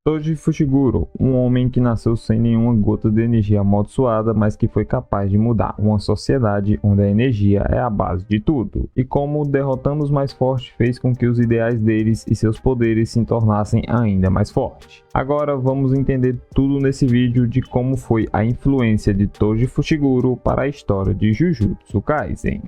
Toji Fushiguro, um homem que nasceu sem nenhuma gota de energia amaldiçoada, mas que foi capaz de mudar uma sociedade onde a energia é a base de tudo. E como derrotando os mais fortes fez com que os ideais deles e seus poderes se tornassem ainda mais fortes. Agora vamos entender tudo nesse vídeo de como foi a influência de Toji Fushiguro para a história de Jujutsu Kaisen.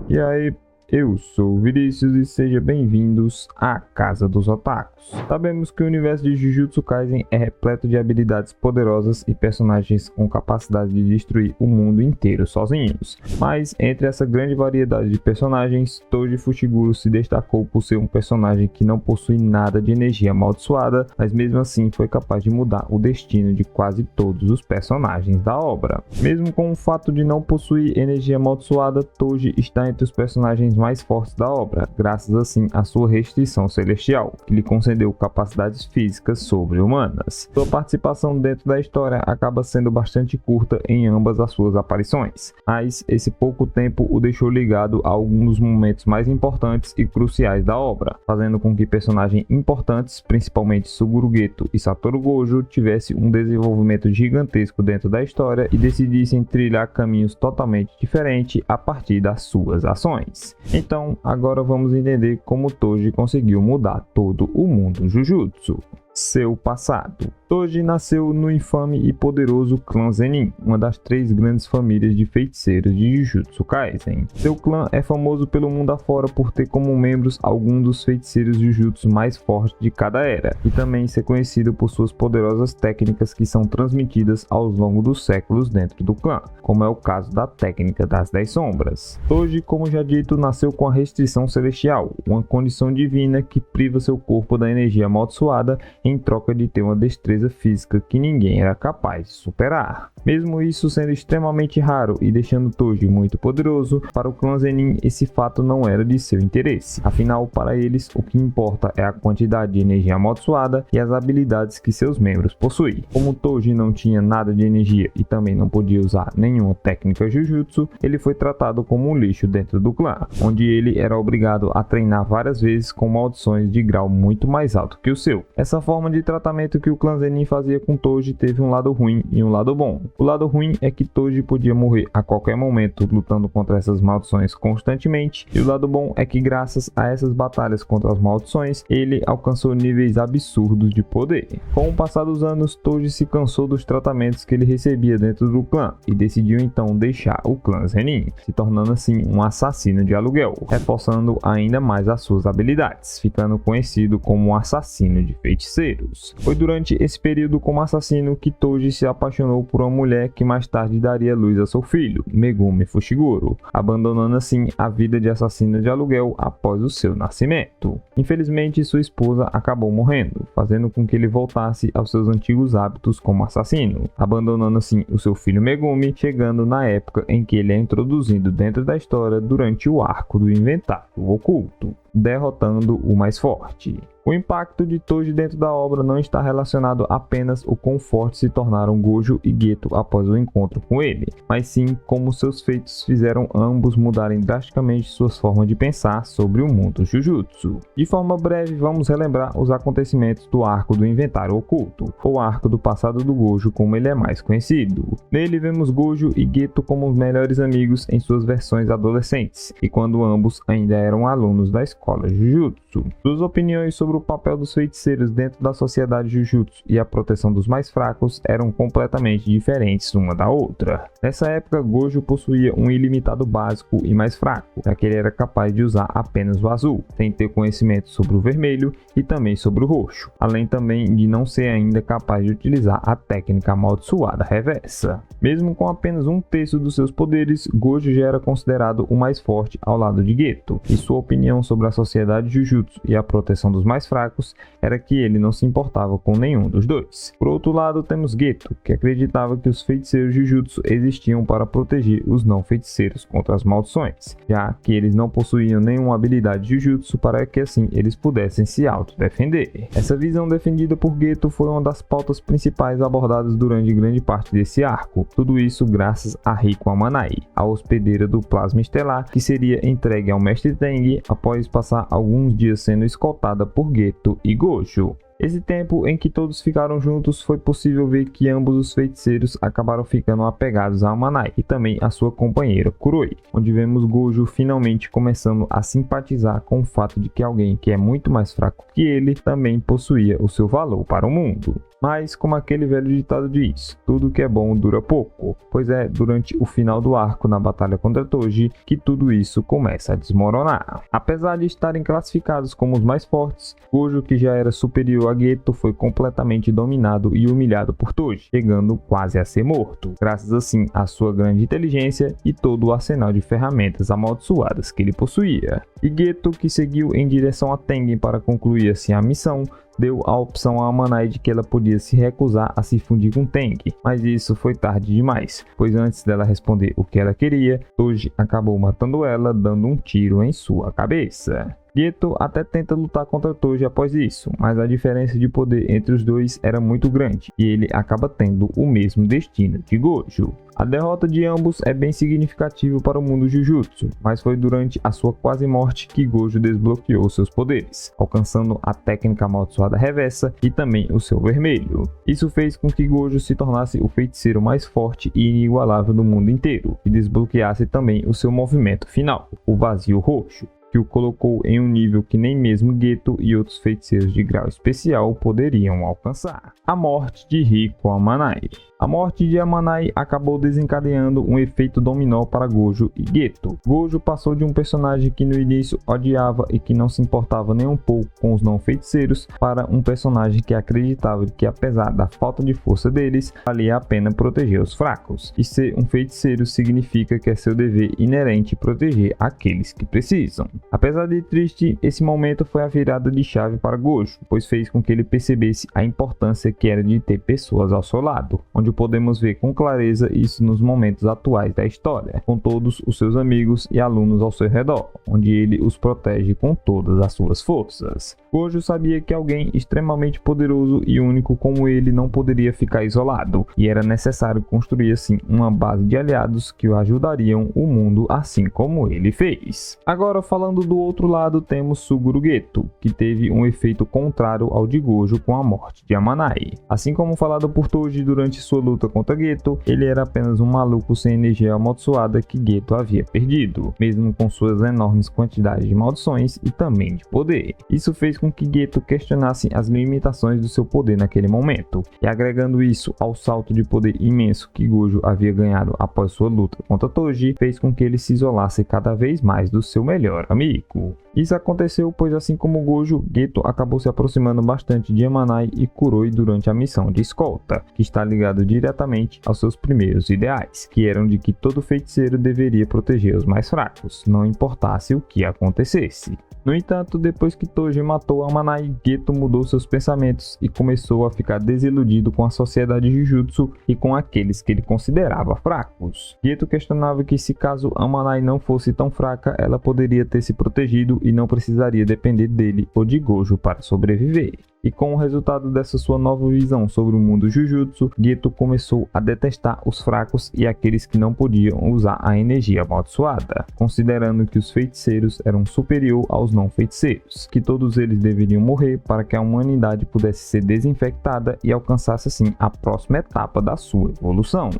E aí, eu sou o Vinícius e sejam bem-vindos à Casa dos Otakus. Sabemos que o universo de Jujutsu Kaisen é repleto de habilidades poderosas e personagens com capacidade de destruir o mundo inteiro sozinhos. Mas entre essa grande variedade de personagens, Toji Fushiguro se destacou por ser um personagem que não possui nada de energia amaldiçoada, mas mesmo assim foi capaz de mudar o destino de quase todos os personagens da obra. Mesmo com o fato de não possuir energia amaldiçoada, Toji está entre os personagens mais fortes da obra, graças assim à sua restrição celestial, que lhe concedeu capacidades físicas sobre-humanas. Sua participação dentro da história acaba sendo bastante curta em ambas as suas aparições, mas esse pouco tempo o deixou ligado a alguns dos momentos mais importantes e cruciais da obra, fazendo com que personagens importantes, principalmente Suguru Geto e Satoru Gojo, tivessem um desenvolvimento gigantesco dentro da história e decidissem trilhar caminhos totalmente diferentes a partir das suas ações. Então, agora vamos entender como Toji conseguiu mudar todo o mundo Jujutsu. Seu passado. Toji nasceu no infame e poderoso clã Zenin, uma das 3 grandes famílias de feiticeiros de Jujutsu Kaisen. Seu clã é famoso pelo mundo afora por ter como membros alguns dos feiticeiros Jujutsu mais fortes de cada era, e também ser conhecido por suas poderosas técnicas que são transmitidas ao longo dos séculos dentro do clã, como é o caso da técnica das 10 sombras. Toji, como já dito, nasceu com a restrição celestial, uma condição divina que priva seu corpo da energia amaldiçoada em troca de ter uma destreza física que ninguém era capaz de superar. Mesmo isso sendo extremamente raro e deixando Toji muito poderoso, para o clã Zenin esse fato não era de seu interesse. Afinal, para eles, o que importa é a quantidade de energia amaldiçoada e as habilidades que seus membros possuem. Como Toji não tinha nada de energia e também não podia usar nenhuma técnica Jujutsu, ele foi tratado como um lixo dentro do clã, onde ele era obrigado a treinar várias vezes com maldições de grau muito mais alto que o seu. Essa forma de tratamento que o clã Zenin fazia com Toji teve um lado ruim e um lado bom. O lado ruim é que Toji podia morrer a qualquer momento lutando contra essas maldições constantemente, e o lado bom é que graças a essas batalhas contra as maldições, ele alcançou níveis absurdos de poder. Com o passar dos anos, Toji se cansou dos tratamentos que ele recebia dentro do clã e decidiu então deixar o clã Zenin, se tornando assim um assassino de aluguel, reforçando ainda mais as suas habilidades, ficando conhecido como um assassino de feiticeiros. Foi durante esse período como assassino que Toji se apaixonou por uma mulher que mais tarde daria luz a seu filho, Megumi Fushiguro, abandonando assim a vida de assassino de aluguel após o seu nascimento. Infelizmente, sua esposa acabou morrendo, fazendo com que ele voltasse aos seus antigos hábitos como assassino, abandonando assim o seu filho Megumi, chegando na época em que ele é introduzido dentro da história durante o arco do Inventário Oculto, derrotando o mais forte. O impacto de Toji dentro da obra não está relacionado apenas ao quão fortes se tornaram Gojo e Geto após o encontro com ele, mas sim como seus feitos fizeram ambos mudarem drasticamente suas formas de pensar sobre o mundo Jujutsu. De forma breve, vamos relembrar os acontecimentos do arco do Inventário Oculto, ou arco do passado do Gojo como ele é mais conhecido. Nele vemos Gojo e Geto como os melhores amigos em suas versões adolescentes, e quando ambos ainda eram alunos da escola Jujutsu. Suas opiniões sobre o papel dos feiticeiros dentro da sociedade Jujutsu e a proteção dos mais fracos eram completamente diferentes uma da outra. Nessa época, Gojo possuía um ilimitado básico e mais fraco, já que ele era capaz de usar apenas o azul, sem ter conhecimento sobre o vermelho e também sobre o roxo, além também de não ser ainda capaz de utilizar a técnica amaldiçoada reversa. Mesmo com apenas 1/3 dos seus poderes, Gojo já era considerado o mais forte ao lado de Geto, e sua opinião sobre a sociedade Jujutsu e a proteção dos mais fracos era que ele não se importava com nenhum dos dois. Por outro lado, temos Geto, que acreditava que os feiticeiros Jujutsu existiam para proteger os não feiticeiros contra as maldições, já que eles não possuíam nenhuma habilidade Jujutsu para que assim eles pudessem se autodefender. Essa visão defendida por Geto foi uma das pautas principais abordadas durante grande parte desse arco, tudo isso graças a Riku Amanai, a hospedeira do plasma estelar que seria entregue ao Mestre Tang após passar alguns dias sendo escoltada por Geto e Gojo. Esse tempo em que todos ficaram juntos, foi possível ver que ambos os feiticeiros acabaram ficando apegados a Amanai e também a sua companheira Kuroi, onde vemos Gojo finalmente começando a simpatizar com o fato de que alguém que é muito mais fraco que ele também possuía o seu valor para o mundo. Mas, como aquele velho ditado diz, tudo que é bom dura pouco, pois é durante o final do arco na batalha contra Toji que tudo isso começa a desmoronar. Apesar de estarem classificados como os mais fortes, Gojo, que já era superior a Geto, foi completamente dominado e humilhado por Toji, chegando quase a ser morto, graças assim à sua grande inteligência e todo o arsenal de ferramentas amaldiçoadas que ele possuía. E Geto, que seguiu em direção a Tengen para concluir assim a missão, deu a opção a Amanai de que ela podia se recusar a se fundir com Tengen, mas isso foi tarde demais, pois antes dela responder o que ela queria, Toji acabou matando ela, dando um tiro em sua cabeça. Geto até tenta lutar contra Toji após isso, mas a diferença de poder entre os dois era muito grande e ele acaba tendo o mesmo destino de Gojo. A derrota de ambos é bem significativa para o mundo Jujutsu, mas foi durante a sua quase morte que Gojo desbloqueou seus poderes, alcançando a técnica amaldiçoada reversa e também o seu vermelho. Isso fez com que Gojo se tornasse o feiticeiro mais forte e inigualável do mundo inteiro, e desbloqueasse também o seu movimento final, o vazio roxo, que o colocou em um nível que nem mesmo Geto e outros feiticeiros de grau especial poderiam alcançar. A morte de Riko Amanai. A morte de Amanai acabou desencadeando um efeito dominó para Gojo e Geto. Gojo passou de um personagem que no início odiava e que não se importava nem um pouco com os não feiticeiros, para um personagem que acreditava que, apesar da falta de força deles, valia a pena proteger os fracos. E ser um feiticeiro significa que é seu dever inerente proteger aqueles que precisam. Apesar de triste, esse momento foi a virada de chave para Gojo, pois fez com que ele percebesse a importância que era de ter pessoas ao seu lado, onde podemos ver com clareza isso nos momentos atuais da história, com todos os seus amigos e alunos ao seu redor, onde ele os protege com todas as suas forças. Gojo sabia que alguém extremamente poderoso e único como ele não poderia ficar isolado, e era necessário construir assim uma base de aliados que o ajudariam o mundo assim como ele fez. Agora, falando do outro lado, temos Suguru Geto, que teve um efeito contrário ao de Gojo com a morte de Amanai. Assim como falado por Toji durante sua luta contra Geto, ele era apenas um maluco sem energia amaldiçoada que Geto havia perdido, mesmo com suas enormes quantidades de maldições e também de poder. Isso fez com que Geto questionasse as limitações do seu poder naquele momento, e agregando isso ao salto de poder imenso que Gojo havia ganhado após sua luta contra Toji, fez com que ele se isolasse cada vez mais do seu melhor amigo. Isso aconteceu pois, assim como Gojo, Geto acabou se aproximando bastante de Amanai e Kuroi durante a missão de escolta, que está ligado diretamente aos seus primeiros ideais, que eram de que todo feiticeiro deveria proteger os mais fracos, não importasse o que acontecesse. No entanto, depois que Toji matou Amanai, Geto mudou seus pensamentos e começou a ficar desiludido com a sociedade Jujutsu e com aqueles que ele considerava fracos. Geto questionava que, se caso Amanai não fosse tão fraca, ela poderia ter se protegido e não precisaria depender dele ou de Gojo para sobreviver. E com o resultado dessa sua nova visão sobre o mundo Jujutsu, Geto começou a detestar os fracos e aqueles que não podiam usar a energia amaldiçoada, considerando que os feiticeiros eram superior aos não feiticeiros, que todos eles deveriam morrer para que a humanidade pudesse ser desinfectada e alcançasse assim a próxima etapa da sua evolução.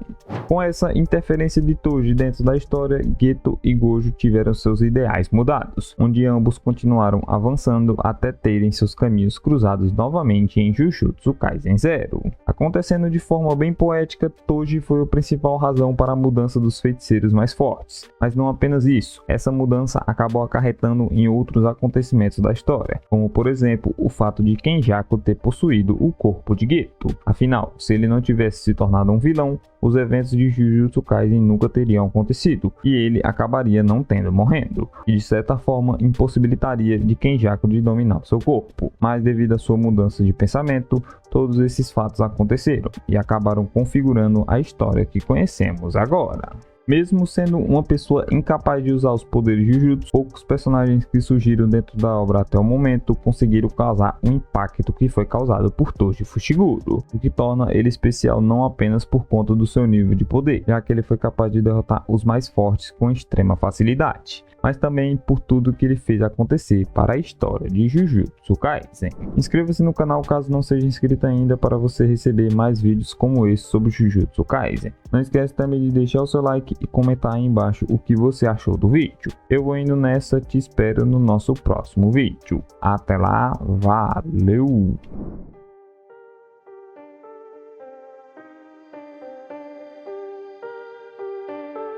Com essa interferência de Toji dentro da história, Geto e Gojo tiveram seus ideais mudados, onde ambos continuaram avançando até terem seus caminhos cruzados novamente em Jujutsu Kaisen Zero. Acontecendo de forma bem poética, Toji foi a principal razão para a mudança dos feiticeiros mais fortes. Mas não apenas isso, essa mudança acabou acarretando em outros acontecimentos da história, como por exemplo o fato de Kenjaku ter possuído o corpo de Geto. Afinal, se ele não tivesse se tornado um vilão, os eventos de Jujutsu Kaisen nunca teriam acontecido, e ele acabaria não tendo morrendo, e de certa forma impossibilitaria de Kenjaku de dominar seu corpo. Mas devido à sua mudança de pensamento, todos esses fatos aconteceram e acabaram configurando a história que conhecemos agora. Mesmo sendo uma pessoa incapaz de usar os poderes de Jujutsu, poucos personagens que surgiram dentro da obra até o momento conseguiram causar um impacto que foi causado por Toji Fushiguro, o que torna ele especial não apenas por conta do seu nível de poder, já que ele foi capaz de derrotar os mais fortes com extrema facilidade, mas também por tudo que ele fez acontecer para a história de Jujutsu Kaisen. Inscreva-se no canal caso não seja inscrito ainda para você receber mais vídeos como esse sobre Jujutsu Kaisen. Não esquece também de deixar o seu like e comentar aí embaixo o que você achou do vídeo. Eu vou indo nessa, te espero no nosso próximo vídeo. Até lá, valeu!